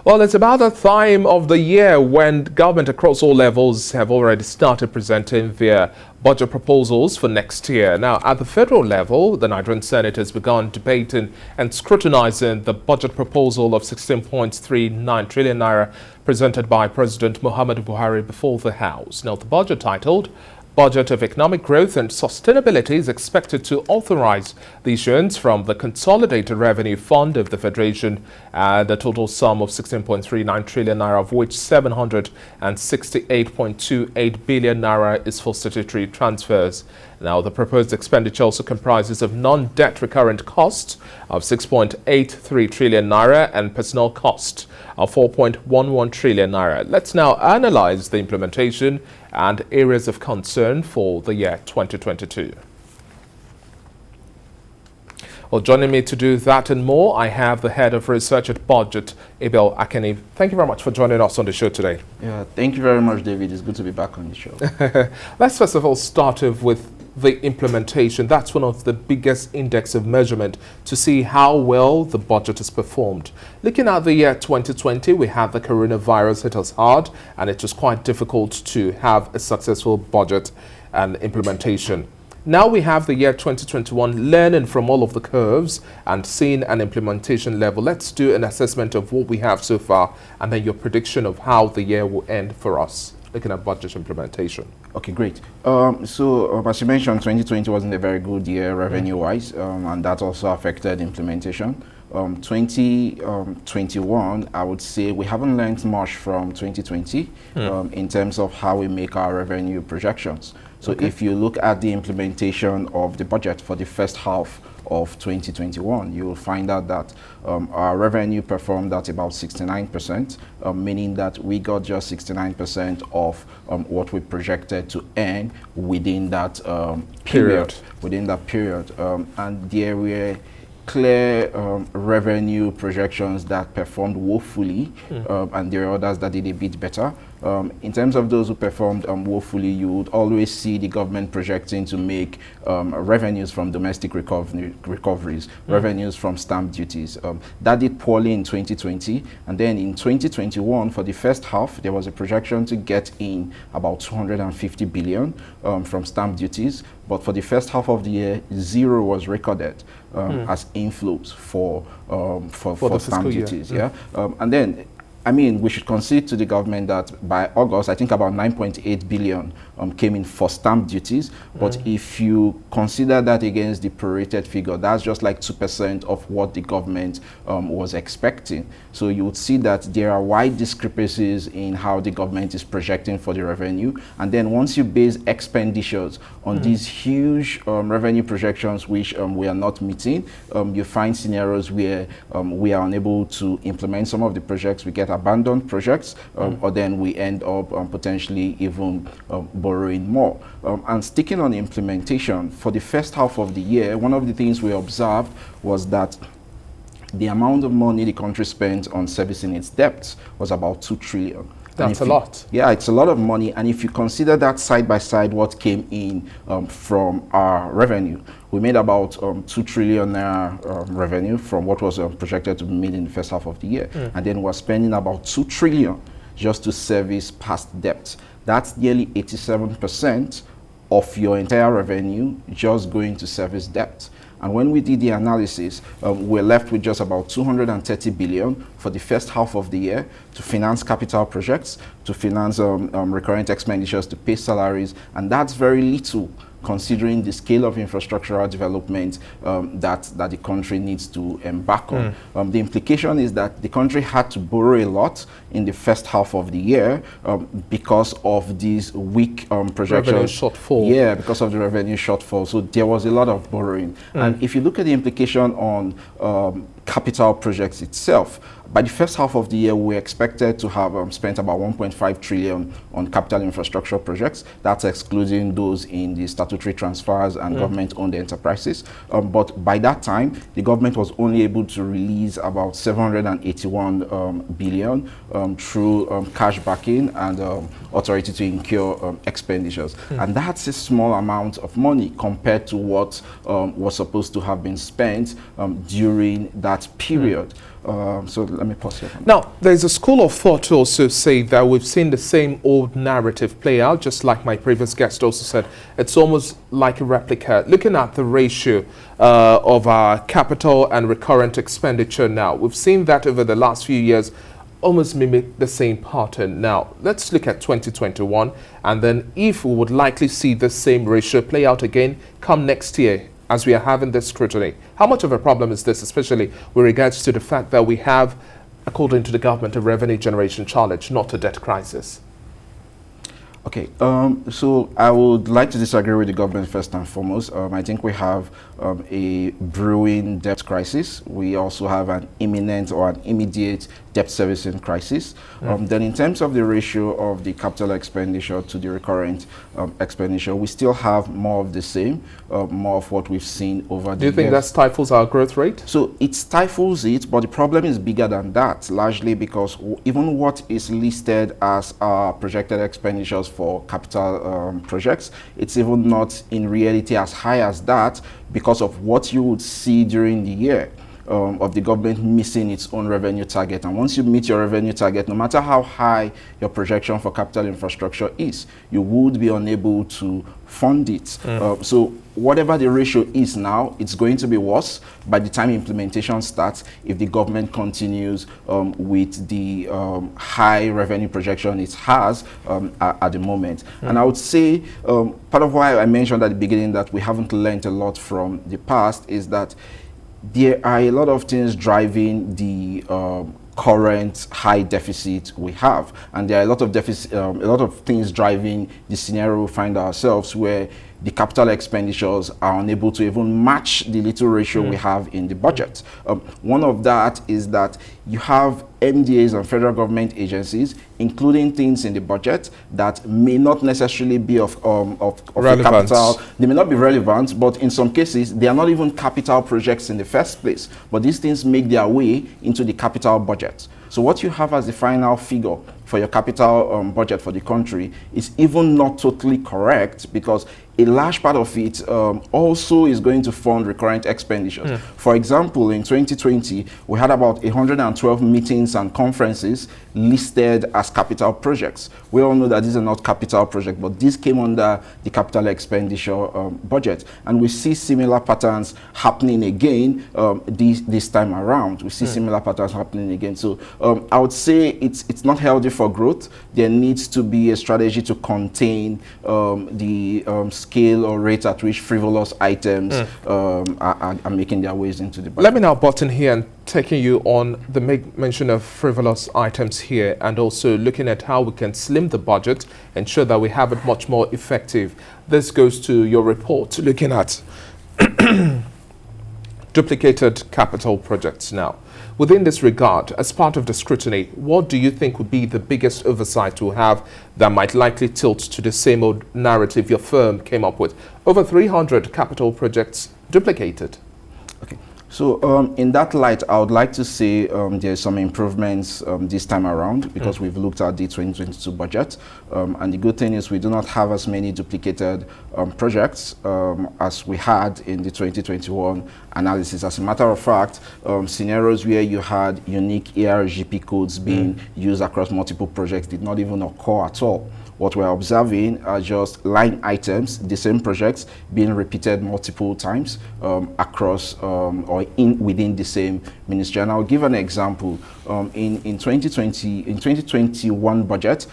Well, it's about the time of the year when government across all levels have already started presenting their budget proposals for next year. Now, at the federal level, the Nigerian Senate has begun debating and scrutinizing the budget proposal of 16.39 trillion naira presented by President Muhammadu Buhari before the House. Now, the budget titled Budget of Economic Growth and Sustainability is expected to authorize the issuance from the Consolidated Revenue Fund of the Federation and a total sum of 16.39 trillion naira, of which 768.28 billion naira is for statutory transfers. Now, the proposed expenditure also comprises of non-debt recurrent costs of 6.83 trillion naira and personnel costs of 4.11 trillion naira. Let's now analyze the implementation and areas of concern for the year 2022. Well, joining me to do that and more, I have the head of research at BudgIT, Abel Akeni. Thank you very much for joining us on the show today. Yeah, thank you very much, David. It's good to be back on the show. Let's first of all start off with the implementation. That's one of the biggest index of measurement to see how well the budget is performed. Looking at the year 2020, we had the coronavirus hit us hard, and it was quite difficult to have a successful budget and implementation. Now we have the year 2021, learning from all of the curves and seeing an implementation level. Let's do an assessment of what we have so far and then your prediction of how the year will end for us, looking at budget implementation. Okay, great. As you mentioned, 2020 wasn't a very good year revenue-wise, and that also affected implementation. 2021, I would say we haven't learned much from 2020 in terms of how we make our revenue projections. So if you look at the implementation of the budget for the first half of 2021, you will find out that our revenue performed at about 69%, meaning that we got just 69% of what we projected to earn within that period. And there were clear revenue projections that performed woefully, and there are others that did a bit better. In terms of those who performed woefully, you would always see the government projecting to make revenues from domestic recoveries, revenues from stamp duties. That did poorly in 2020, and then in 2021, for the first half, there was a projection to get in about 250 billion from stamp duties, but for the first half of the year, zero was recorded as inflows for stamp duties. And then, I mean, we should concede to the government that by August, I think about 9.8 billion came in for stamp duties. But if you consider that against the prorated figure, that's just like 2% of what the government was expecting. So you would see that there are wide discrepancies in how the government is projecting for the revenue. And then once you base expenditures on these huge revenue projections, which we are not meeting, you find scenarios where we are unable to implement some of the projects. We get abandoned projects, or then we end up potentially even borrowing more. And sticking on implementation, for the first half of the year, one of the things we observed was that the amount of money the country spent on servicing its debts was about 2 trillion. That's a lot. Yeah, it's a lot of money. And if you consider that side by side, what came in from our revenue, we made about 2 trillion naira revenue from what was projected to be made in the first half of the year. And then we're spending about 2 trillion just to service past debt. That's nearly 87% of your entire revenue just going to service debt. And when we did the analysis, we're left with just about 230 billion for the first half of the year to finance capital projects, to finance recurrent expenditures, to pay salaries, and that's very little considering the scale of infrastructural development that the country needs to embark on. The implication is that the country had to borrow a lot in the first half of the year because of these weak projections. Revenue shortfall. Yeah, because of the revenue shortfall. So there was a lot of borrowing. And if you look at the implication on capital projects itself, by the first half of the year, we expected to have spent about 1.5 trillion on capital infrastructure projects. That's excluding those in the statutory transfers and government-owned enterprises. But by that time, the government was only able to release about 781 billion through cash backing and authority to incur expenditures. And that's a small amount of money compared to what was supposed to have been spent during that period. So let me pause here. Now, there's a school of thought to also say that we've seen the same old narrative play out, just like my previous guest also said. It's almost like a replica. Looking at the ratio of our capital and recurrent expenditure now, we've seen that over the last few years almost mimic the same pattern. Now, let's look at 2021, and then if we would likely see the same ratio play out again come next year, as we are having this scrutiny. How much of a problem is this, especially with regards to the fact that we have, according to the government, a revenue generation challenge, not a debt crisis? Okay, so I would like to disagree with the government first and foremost. I think we have a brewing debt crisis. We also have an imminent or an immediate debt servicing crisis. Then in terms of the ratio of the capital expenditure to the recurrent expenditure, we still have more of the same, more of what we've seen over the years. Do you think that stifles our growth rate? So it stifles it, but the problem is bigger than that, largely because even what is listed as our projected expenditures for capital projects, it's even not in reality as high as that because of what you would see during the year. Of the government missing its own revenue target. And once you meet your revenue target, no matter how high your projection for capital infrastructure is, you would be unable to fund it. So whatever the ratio is now, it's going to be worse by the time implementation starts if the government continues with the high revenue projection it has at the moment. And I would say part of why I mentioned at the beginning that we haven't learned a lot from the past is that there are a lot of things driving the current high deficit we have, and there are a lot of things driving the scenario we find ourselves where the capital expenditures are unable to even match the little ratio we have in the budget. One of that is that you have MDAs and federal government agencies, including things in the budget that may not necessarily be of capital. They may not be relevant, but in some cases, they are not even capital projects in the first place. But these things make their way into the capital budget. So what you have as the final figure for your capital budget for the country is even not totally correct, because a large part of it also is going to fund recurrent expenditures. For example, in 2020, we had about 112 meetings and conferences listed as capital projects. We all know that these are not capital projects, but these came under the capital expenditure budget. And we see similar patterns happening again this time around. We see similar patterns happening again. So I would say it's not healthy for growth. There needs to be a strategy to contain the scale or rate at which frivolous items are making their ways into the budget. Let me now button here and taking you on the mention of frivolous items here, and also looking at how we can slim the budget, ensure that we have it much more effective. This goes to your report looking at duplicated capital projects now. Within this regard, as part of the scrutiny, what do you think would be the biggest oversight to have that might likely tilt to the same old narrative your firm came up with? Over 300 capital projects duplicated. Okay. So in that light, I would like to say there's some improvements this time around, because we've looked at the 2022 budget. And the good thing is we do not have as many duplicated projects as we had in the 2021 analysis. As a matter of fact, scenarios where you had unique ARGP codes being used across multiple projects did not even occur at all. What we're observing are just line items, the same projects being repeated multiple times across or within the same ministry. And I'll give an example. In 2021 budget,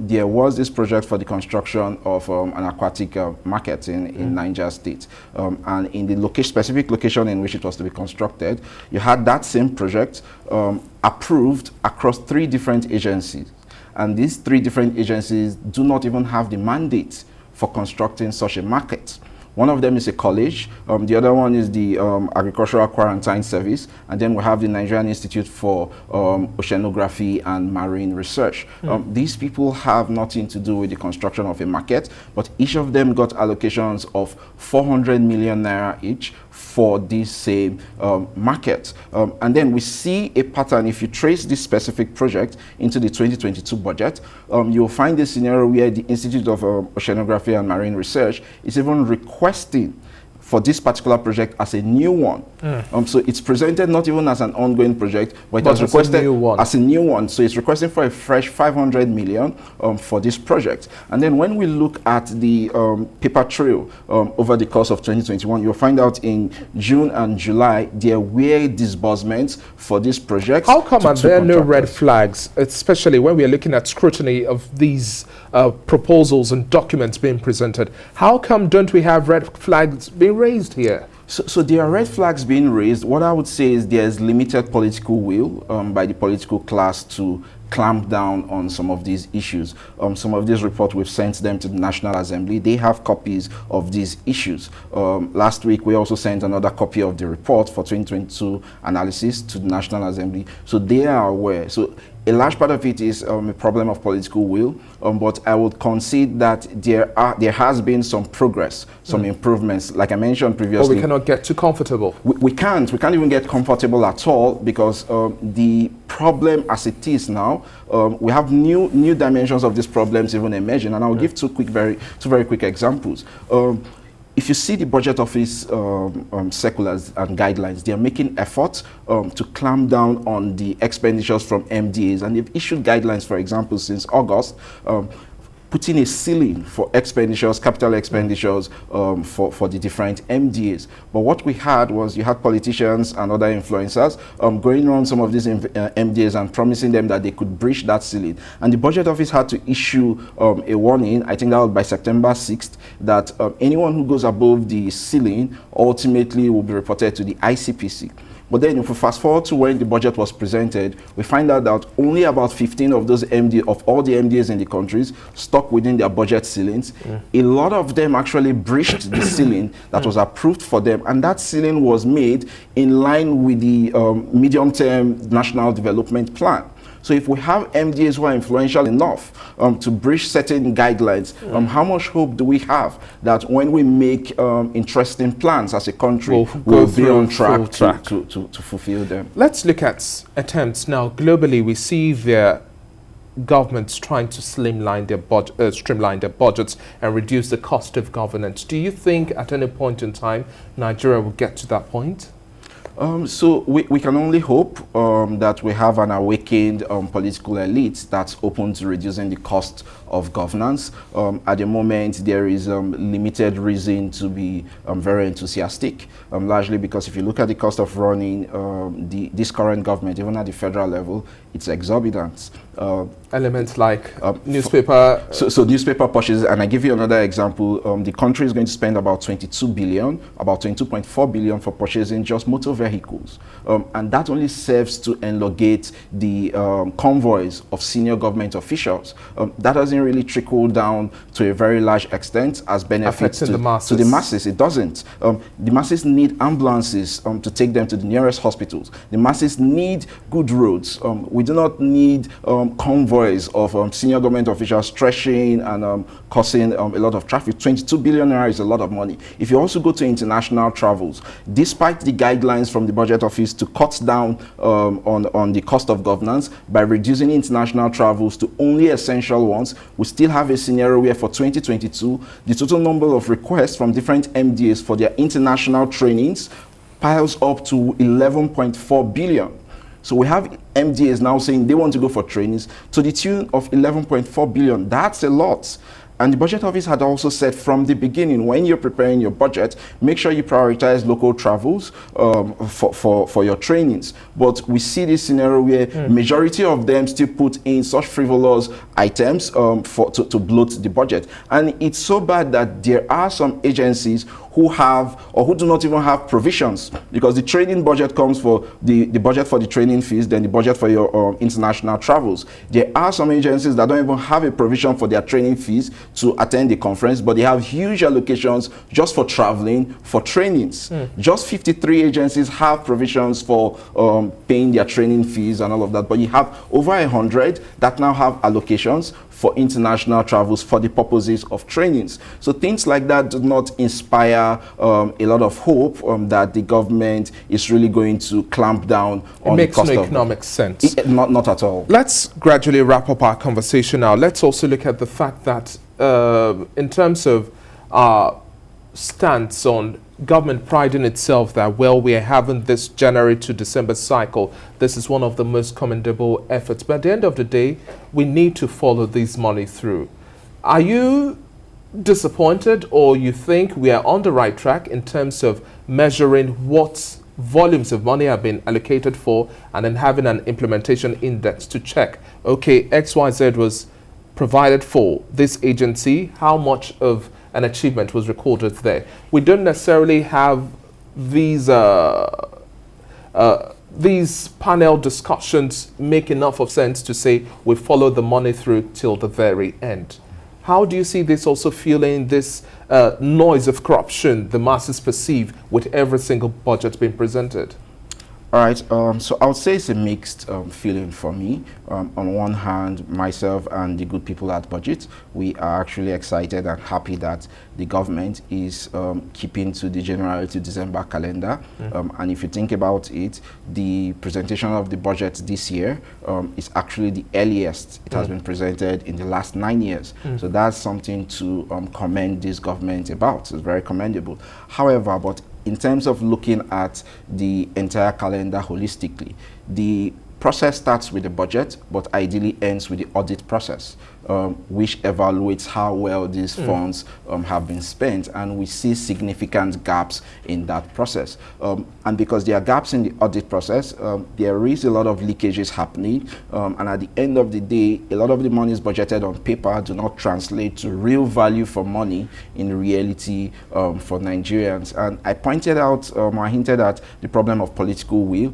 there was this project for the construction of an aquatic market in Niger State. And in the specific location in which it was to be constructed, you had that same project approved across 3 different agencies. And these 3 different agencies do not even have the mandate for constructing such a market. One of them is a college, the other one is the Agricultural Quarantine Service, and then we have the Nigerian Institute for Oceanography and Marine Research. These people have nothing to do with the construction of a market, but each of them got allocations of 400 million naira each for this same market. And then we see a pattern. If you trace this specific project into the 2022 budget, you'll find a scenario where the Institute of Oceanography and Marine Research is even requesting for this particular project as a new one. So it's presented not even as an ongoing project, but it was requested as a new one. So it's requesting for a fresh 500 million for this project. And then when we look at the paper trail over the course of 2021, you'll find out in June and July there were disbursements for this project. How come are there no red flags, especially when we are looking at scrutiny of these proposals and documents being presented? How come don't we have red flags being raised here? So there are red flags being raised. What I would say is there's limited political will by the political class to clamp down on some of these issues. Some of these reports, we've sent them to the National Assembly. They have copies of these issues. Last week, we also sent another copy of the report for 2022 analysis to the National Assembly. So they are aware. So a large part of it is a problem of political will, but I would concede that there has been some progress, some improvements. Like I mentioned previously, we cannot get too comfortable. We can't even get comfortable at all, because the problem as it is now, we have new dimensions of these problems even emerging, and I'll give two very quick examples. If you see the Budget Office circulars and guidelines, they are making efforts to clamp down on the expenditures from MDAs, and they've issued guidelines, for example, since August, putting a ceiling for expenditures, capital expenditures for the different MDAs. But what we had was you had politicians and other influencers going around some of these MDAs and promising them that they could breach that ceiling. And the Budget Office had to issue a warning, I think that was by September 6th, that anyone who goes above the ceiling ultimately will be reported to the ICPC. But then if we fast forward to when the budget was presented, we find out that only about 15 of those of all the MDAs in the countries stuck within their budget ceilings. A lot of them actually breached the ceiling that was approved for them, and that ceiling was made in line with the medium-term national development plan. So if we have MDAs who are influential enough to breach certain guidelines, how much hope do we have that when we make interesting plans as a country, we'll be on track to fulfill them? Let's look at attempts now. Globally, we see their governments trying to streamline their budgets and reduce the cost of governance. Do you think at any point in time Nigeria will get to that point? So we can only hope that we have an awakened political elite that's open to reducing the cost of governance. At the moment, there is limited reason to be very enthusiastic, largely because if you look at the cost of running this current government, even at the federal level, it's exorbitant. Elements like newspaper... So newspaper purchases, and I give you another example. The country is going to spend about 22 billion, about 22.4 billion for purchasing just motor vehicles. And that only serves to elongate the convoys of senior government officials. That doesn't really trickle down to a very large extent as benefits to the masses. It doesn't. The masses need ambulances to take them to the nearest hospitals. The masses need good roads. We do not need convoys of senior government officials stretching and causing a lot of traffic. 22 billion naira is a lot of money. If you also go to international travels, despite the guidelines from the Budget Office to cut down on the cost of governance by reducing international travels to only essential ones, we still have a scenario where for 2022, the total number of requests from different MDAs for their international trainings piles up to 11.4 billion. So we have MDAs now saying they want to go for trainings to the tune of 11.4 billion. That's a lot. And the Budget Office had also said from the beginning, when you're preparing your budget, make sure you prioritize local travels for your trainings. But we see this scenario where majority of them still put in such frivolous items to bloat the budget. And it's so bad that there are some agencies who have or who do not even have provisions, because the training budget comes for the budget for the training fees, then the budget for your international travels. There are some agencies that don't even have a provision for their training fees to attend the conference, but they have huge allocations just for traveling, for trainings. Just 53 agencies have provisions for paying their training fees and all of that, but you have over 100 that now have allocations for international travels for the purposes of trainings. So things like that do not inspire a lot of hope that the government is really going to clamp down on the cost of... It makes no economic sense. Not at all. Let's gradually wrap up our conversation now. Let's also look at the fact that in terms of stance on government priding itself that, well, we are having this January to December cycle. This is one of the most commendable efforts. But at the end of the day, we need to follow this money through. Are you disappointed, or you think we are on the right track in terms of measuring what volumes of money have been allocated for, and then having an implementation index to check, okay, XYZ was provided for this agency, how much of an achievement was recorded there? We don't necessarily have these panel discussions make enough of sense to say we follow the money through till the very end. How do you see this also fueling this noise of corruption the masses perceive with every single budget being presented? All right, so I would say it's a mixed feeling for me. On one hand, myself and the good people at BudgIT, we are actually excited and happy that the government is keeping to the January to December calendar. And if you think about it, the presentation of the budget this year is actually the earliest it has been presented in the last 9 years. So that's something to commend this government about. It's very commendable. However, but in terms of looking at the entire calendar holistically, the process starts with the budget, but ideally ends with the audit process, which evaluates how well these funds have been spent, and we see significant gaps in that process. And because there are gaps in the audit process, there is a lot of leakages happening, and at the end of the day, a lot of the monies budgeted on paper do not translate to real value for money in reality for Nigerians. And I pointed out, I hinted at the problem of political will.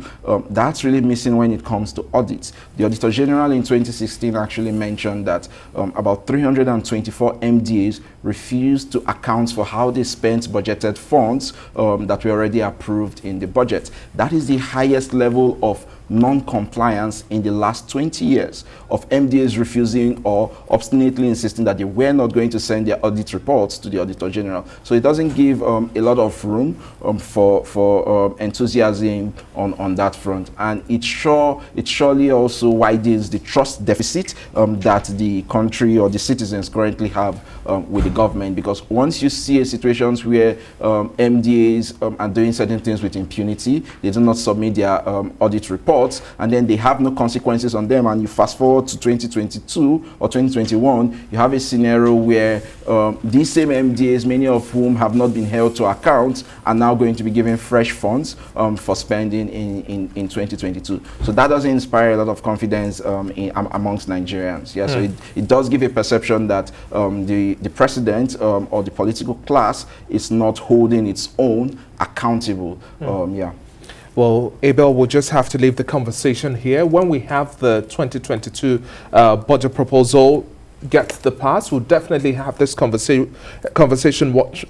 That's really missing when it comes to audits. The Auditor General in 2016 actually mentioned that about 324 MDAs refused to account for how they spent budgeted funds that were already approved in the budget. That is the highest level of non-compliance in the last 20 years, of MDAs refusing or obstinately insisting that they were not going to send their audit reports to the Auditor General. So it doesn't give a lot of room for enthusiasm on that front, and it surely also widens the trust deficit that the country or the citizens currently have with the government, because once you see situations where MDAs are doing certain things with impunity, they do not submit their audit report, and then they have no consequences on them, and you fast forward to 2022 or 2021, you have a scenario where these same MDAs, many of whom have not been held to account, are now going to be given fresh funds for spending in 2022. So that doesn't inspire a lot of confidence amongst Nigerians. Yeah, so it does give a perception that the president or the political class is not holding its own accountable. Yeah. Well, Abel, we'll just have to leave the conversation here. When we have the 2022 budget proposal get the pass, we'll definitely have this conversation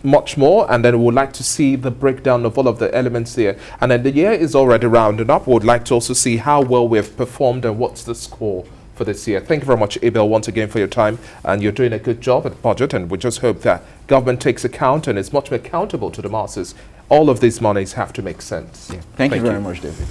much more, and then we'd like to see the breakdown of all of the elements here. And then the year is already rounding up. We'd like to also see how well we've performed and what's the score for this year. Thank you very much, Abel, once again for your time, and you're doing a good job at budget, and we just hope that government takes account and is much more accountable to the masses. All of these monies have to make sense. Yeah. Thank you very much, David.